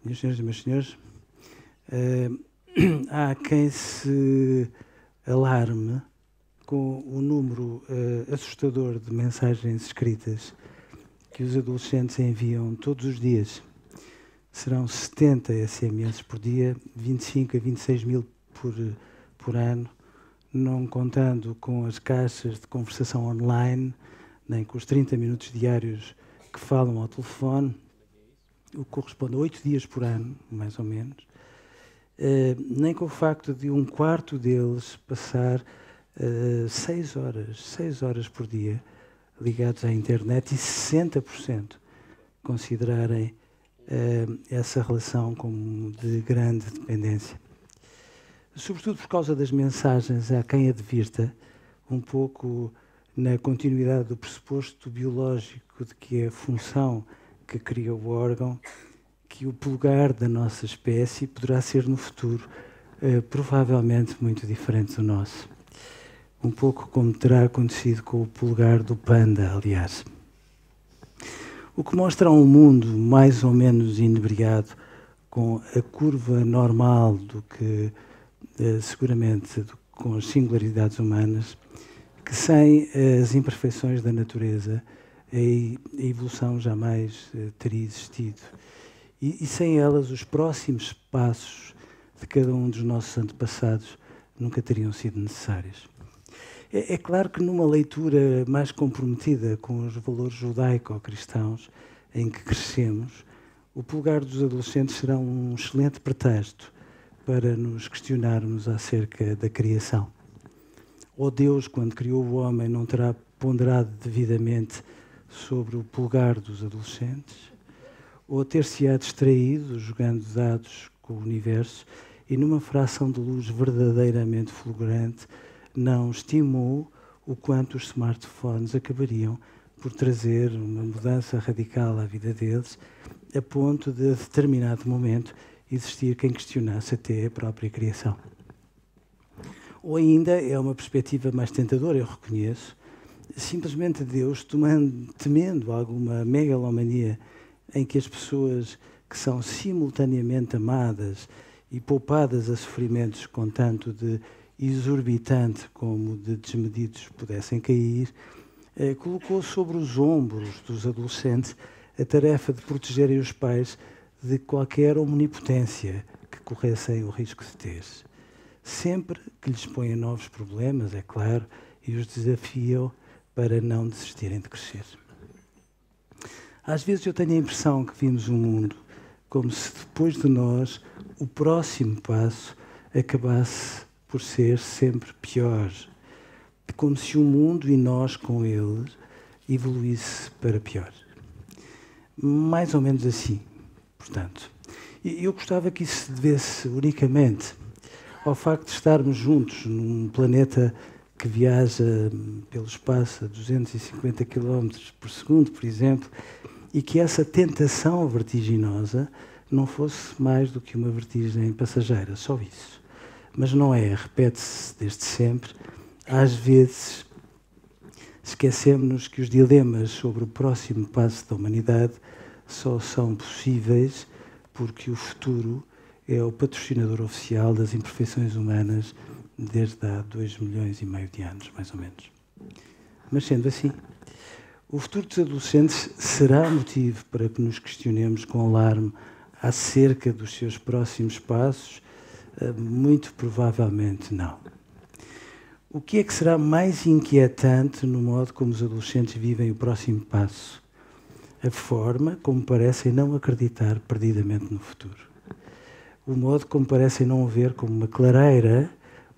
Minhas senhoras e meus senhores, há quem se alarme com o número assustador de mensagens escritas que os adolescentes enviam todos os dias. Serão 70 SMS por dia, 25 a 26 mil por ano, não contando com as caixas de conversação online, nem com os 30 minutos diários que falam ao telefone, o que corresponde a 8 dias por ano, mais ou menos, nem com o facto de um quarto deles passar 6 horas por dia ligados à internet e 60% considerarem essa relação como de grande dependência. Sobretudo por causa das mensagens, há quem advirta, um pouco na continuidade do pressuposto biológico de que é a função que cria o órgão, que o polegar da nossa espécie poderá ser no futuro provavelmente muito diferente do nosso. Um pouco como terá acontecido com o polegar do panda, aliás. O que mostra um mundo mais ou menos inebriado, com a curva normal do que, seguramente, com as singularidades humanas, que sem as imperfeições da natureza, a evolução jamais teria existido. E sem elas, os próximos passos de cada um dos nossos antepassados nunca teriam sido necessários. É claro que numa leitura mais comprometida com os valores judaico-cristãos em que crescemos, o polegar dos adolescentes será um excelente pretexto para nos questionarmos acerca da criação. Ou Deus, quando criou o homem, não terá ponderado devidamente sobre o polegar dos adolescentes? Ou ter-se-á distraído, jogando dados com o universo, e numa fração de luz verdadeiramente fulgurante, não estimou o quanto os smartphones acabariam por trazer uma mudança radical à vida deles, a ponto de, a determinado momento, existir quem questionasse até a própria criação. Ou ainda, é uma perspectiva mais tentadora, eu reconheço, simplesmente Deus, temendo alguma megalomania em que as pessoas que são simultaneamente amadas e poupadas a sofrimentos com tanto de exorbitante como de desmedidos pudessem cair, colocou sobre os ombros dos adolescentes a tarefa de protegerem os pais de qualquer omnipotência que corressem o risco de ter. Sempre que lhes põem novos problemas, é claro, e os desafiam para não desistirem de crescer. Às vezes eu tenho a impressão que vimos um mundo como se depois de nós o próximo passo acabasse por ser sempre pior. Como se o mundo e nós com ele evoluísse para pior. Mais ou menos assim, portanto. E eu gostava que isso se devesse unicamente ao facto de estarmos juntos num planeta que viaja pelo espaço a 250 km por segundo, por exemplo, e que essa tentação vertiginosa não fosse mais do que uma vertigem passageira, só isso. Mas não é, repete-se desde sempre. Às vezes esquecemos-nos que os dilemas sobre o próximo passo da humanidade só são possíveis porque o futuro é o patrocinador oficial das imperfeições humanas desde há 2,5 milhões de anos, mais ou menos. Mas sendo assim, o futuro dos adolescentes será motivo para que nos questionemos com alarme acerca dos seus próximos passos? Muito provavelmente não. O que é que será mais inquietante no modo como os adolescentes vivem o próximo passo? A forma como parecem não acreditar perdidamente no futuro. O modo como parecem não ver como uma clareira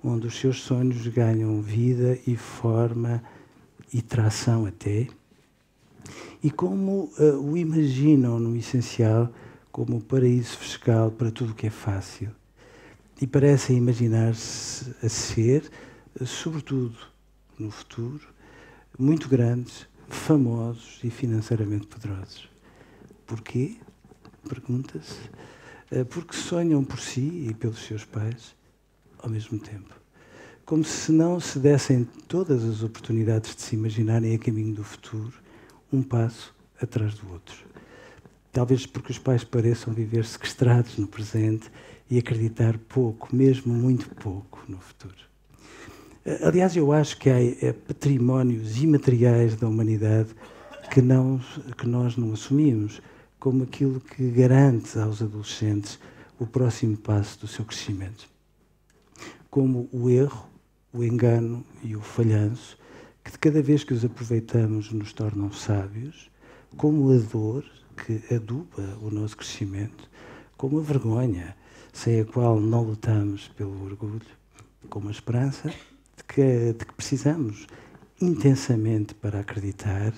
onde os seus sonhos ganham vida e forma e tração até. E como o imaginam, no essencial, como o paraíso fiscal para tudo o que é fácil. E parecem imaginar-se a ser, sobretudo no futuro, muito grandes, famosos e financeiramente poderosos. Porquê? Pergunta-se. Porque sonham por si e pelos seus pais ao mesmo tempo. Como se não se dessem todas as oportunidades de se imaginarem a caminho do futuro, um passo atrás do outro. talvez porque os pais pareçam viver sequestrados no presente e acreditar pouco, mesmo muito pouco, no futuro. Aliás, eu acho que há patrimónios imateriais da humanidade que nós não assumimos, como aquilo que garante aos adolescentes o próximo passo do seu crescimento. Como o erro, o engano e o falhanço, que de cada vez que os aproveitamos nos tornam sábios, como a dor, que aduba o nosso crescimento, como a vergonha, sem a qual não lutamos pelo orgulho, como a esperança de que precisamos intensamente para acreditar,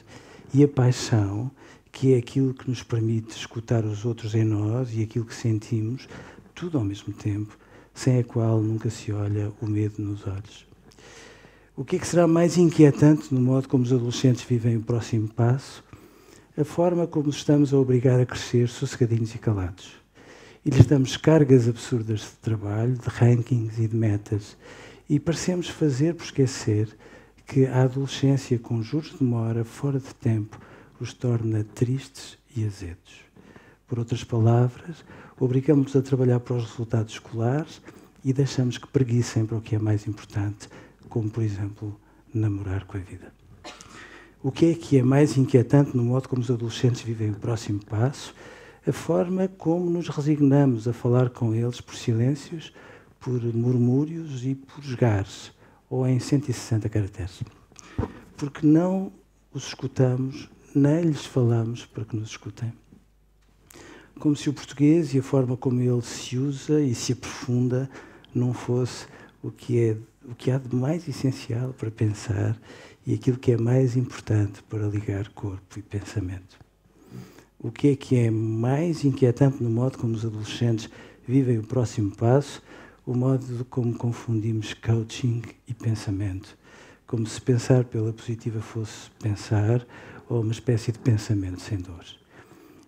e a paixão, que é aquilo que nos permite escutar os outros em nós e aquilo que sentimos, tudo ao mesmo tempo, sem a qual nunca se olha o medo nos olhos. O que é que será mais inquietante no modo como os adolescentes vivem o próximo passo? A forma como os estamos a obrigar a crescer sossegadinhos e calados. E lhes damos cargas absurdas de trabalho, de rankings e de metas. E parecemos fazer por esquecer que a adolescência com juros de demora, fora de tempo, os torna tristes e azedos. Por outras palavras, obrigamos-los a trabalhar para os resultados escolares e deixamos que preguiçem para o que é mais importante, como, por exemplo, namorar com a vida. O que é mais inquietante no modo como os adolescentes vivem o próximo passo? A forma como nos resignamos a falar com eles por silêncios, por murmúrios e por esgares, ou em 160 caracteres. Porque não os escutamos, nem lhes falamos para que nos escutem. Como se o português e a forma como ele se usa e se aprofunda não fosse o que há de mais essencial para pensar e aquilo que é mais importante para ligar corpo e pensamento. O que é mais inquietante no modo como os adolescentes vivem o próximo passo? O modo como confundimos coaching e pensamento. Como se pensar pela positiva fosse pensar, ou uma espécie de pensamento sem dor.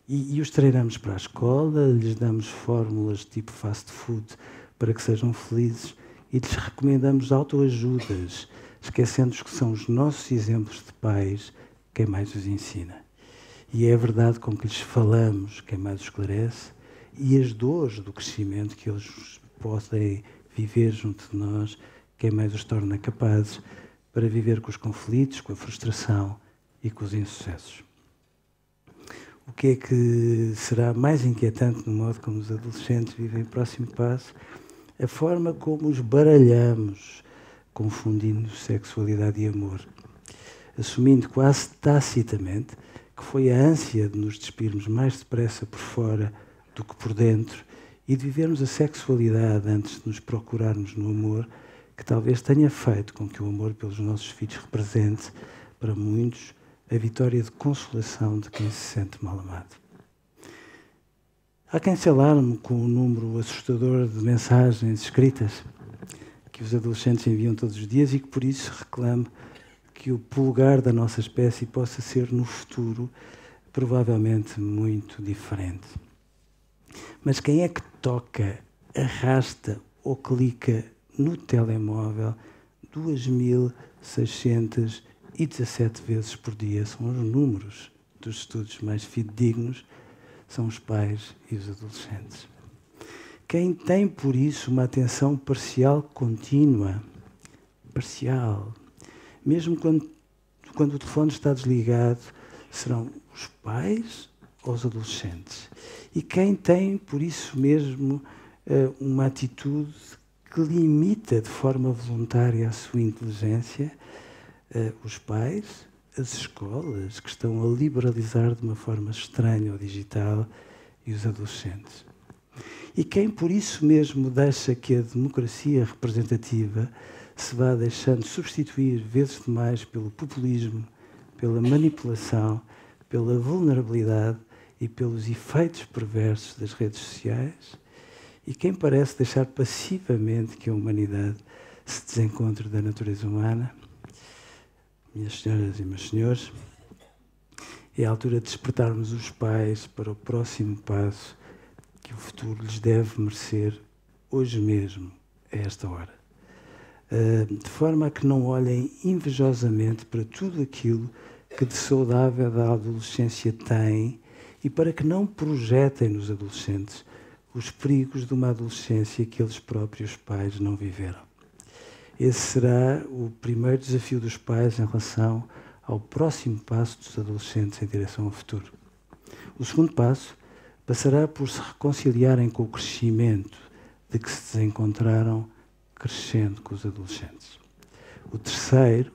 E os treinamos para a escola, lhes damos fórmulas tipo fast food para que sejam felizes e lhes recomendamos autoajudas, esquecendo-os que são os nossos exemplos de pais quem mais os ensina. E é a verdade com que lhes falamos quem mais os esclarece e as dores do crescimento que eles podem viver junto de nós quem mais os torna capazes para viver com os conflitos, com a frustração e com os insucessos. O que é que será mais inquietante no modo como os adolescentes vivem o próximo passo? A forma como os baralhamos, confundindo sexualidade e amor, assumindo quase tacitamente que foi a ânsia de nos despirmos mais depressa por fora do que por dentro e de vivermos a sexualidade antes de nos procurarmos no amor, que talvez tenha feito com que o amor pelos nossos filhos represente, para muitos, a vitória de consolação de quem se sente mal amado. Há quem se alarme com o número assustador de mensagens escritas que os adolescentes enviam todos os dias e que por isso reclame que o pulgar da nossa espécie possa ser no futuro provavelmente muito diferente. Mas quem é que toca, arrasta ou clica no telemóvel 2.617 vezes por dia? São os números dos estudos mais fidedignos, são os pais e os adolescentes. Quem tem, por isso, uma atenção parcial contínua, parcial, mesmo quando o telefone está desligado, serão os pais ou os adolescentes. E quem tem, por isso mesmo, uma atitude que limita de forma voluntária a sua inteligência, os pais, as escolas, que estão a liberalizar de uma forma estranha o digital, e os adolescentes. E quem, por isso mesmo, deixa que a democracia representativa se vá deixando substituir vezes demais pelo populismo, pela manipulação, pela vulnerabilidade e pelos efeitos perversos das redes sociais, e quem parece deixar passivamente que a humanidade se desencontre da natureza humana. Minhas senhoras e meus senhores, é a altura de despertarmos os pais para o próximo passo que o futuro lhes deve merecer hoje mesmo, a esta hora. De forma a que não olhem invejosamente para tudo aquilo que de saudável da adolescência têm e para que não projetem nos adolescentes os perigos de uma adolescência que eles próprios pais não viveram. Esse será o primeiro desafio dos pais em relação ao próximo passo dos adolescentes em direção ao futuro. O segundo passo passará por se reconciliarem com o crescimento de que se desencontraram crescendo com os adolescentes. O terceiro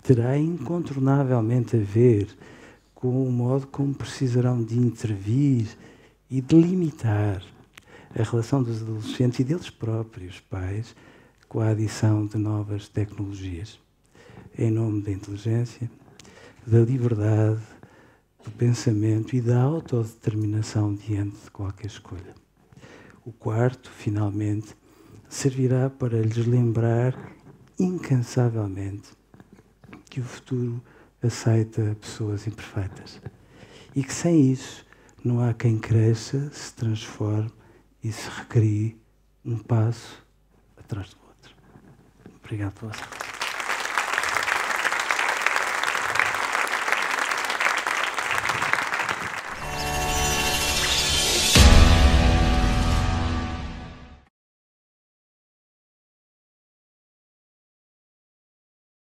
terá incontornavelmente a ver com o modo como precisarão de intervir e de limitar a relação dos adolescentes e deles próprios, pais, com a adição de novas tecnologias, em nome da inteligência, da liberdade, do pensamento e da autodeterminação diante de qualquer escolha. O quarto, finalmente, servirá para lhes lembrar incansavelmente que o futuro aceita pessoas imperfeitas e que sem isso não há quem cresça, se transforme e se recrie um passo atrás do outro. Obrigado pela